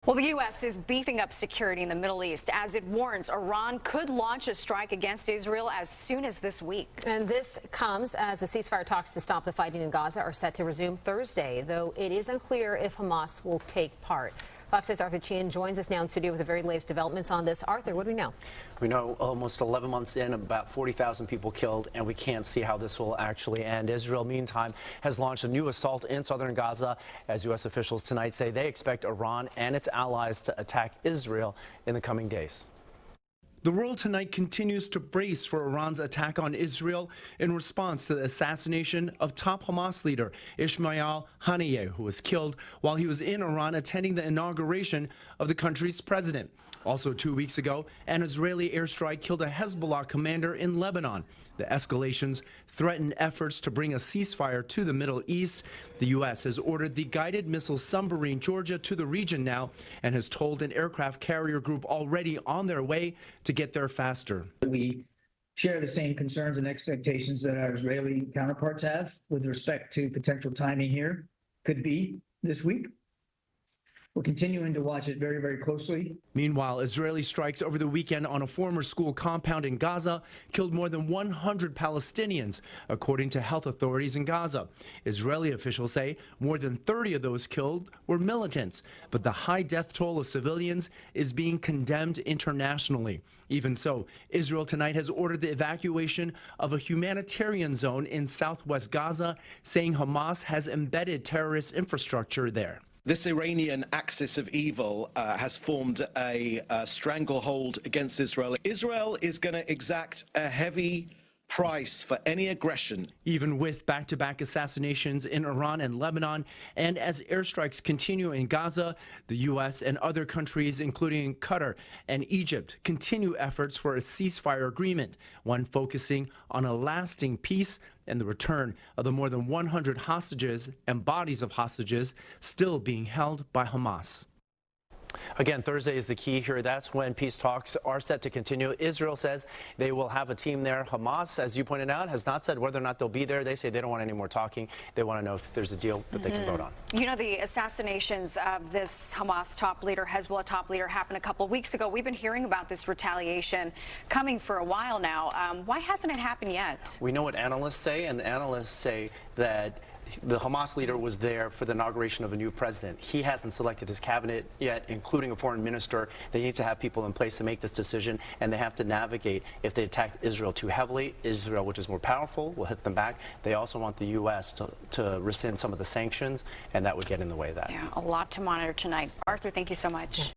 Well, the U.S. is beefing up security in the Middle East as it warns Iran could launch a strike against Israel as soon as this week. And this comes as the ceasefire talks to stop the fighting in Gaza are set to resume Thursday, though it is unclear if Hamas will take part. Fox 6's Arthur Chien joins us now in studio with the very latest developments on this. Arthur, what do we know? We know almost 11 months in, about 40,000 people killed, and we can't see how this will actually end. Israel, meantime, has launched a new assault in southern Gaza, as U.S. officials tonight say they expect Iran and its allies to attack Israel in the coming days. The world tonight continues to brace for Iran's attack on Israel in response to the assassination of top Hamas leader Ismail Haniyeh, who was killed while he was in Iran attending the inauguration of the country's president. Also 2 weeks ago, an Israeli airstrike killed a Hezbollah commander in Lebanon. The escalations threaten efforts to bring a ceasefire to the Middle East. The U.S. has ordered the guided missile submarine Georgia to the region now and has told an aircraft carrier group already on their way to get there faster. We share the same concerns and expectations that our Israeli counterparts have with respect to potential timing here. Could be this week. We're continuing to watch it very, very closely. Meanwhile, Israeli strikes over the weekend on a former school compound in Gaza killed more than 100 Palestinians, according to health authorities in Gaza. Israeli officials say more than 30 of those killed were militants, but the high death toll of civilians is being condemned internationally. Even so, Israel tonight has ordered the evacuation of a humanitarian zone in southwest Gaza, saying Hamas has embedded terrorist infrastructure there. This Iranian axis of evil has formed a stranglehold against Israel. Israel is going to exact a heavy price for any aggression. Even with back-to-back assassinations in Iran and Lebanon, and as airstrikes continue in Gaza, the U.S. and other countries, including Qatar and Egypt, continue efforts for a ceasefire agreement, one focusing on a lasting peace and the return of the more than 100 hostages and bodies of hostages still being held by Hamas. Again, Thursday is the key here. That's when peace talks are set to continue. Israel says they will have a team there. Hamas, as you pointed out, has not said whether or not they'll be there. They say they don't want any more talking. They want to know if there's a deal that they can vote on. You know, the assassinations of this Hamas top leader, Hezbollah top leader, happened a couple of weeks ago. We've been hearing about this retaliation coming for a while now. Why hasn't it happened yet? We know what analysts say, and the analysts say that the Hamas leader was there for the inauguration of a new president. He hasn't selected his cabinet yet, including a foreign minister. They need to have people in place to make this decision, and they have to navigate if they attack Israel too heavily. Israel, which is more powerful, will hit them back. They also want the U.S. to rescind some of the sanctions, and that would get in the way of that. Yeah, a lot to monitor tonight. Arthur, thank you so much.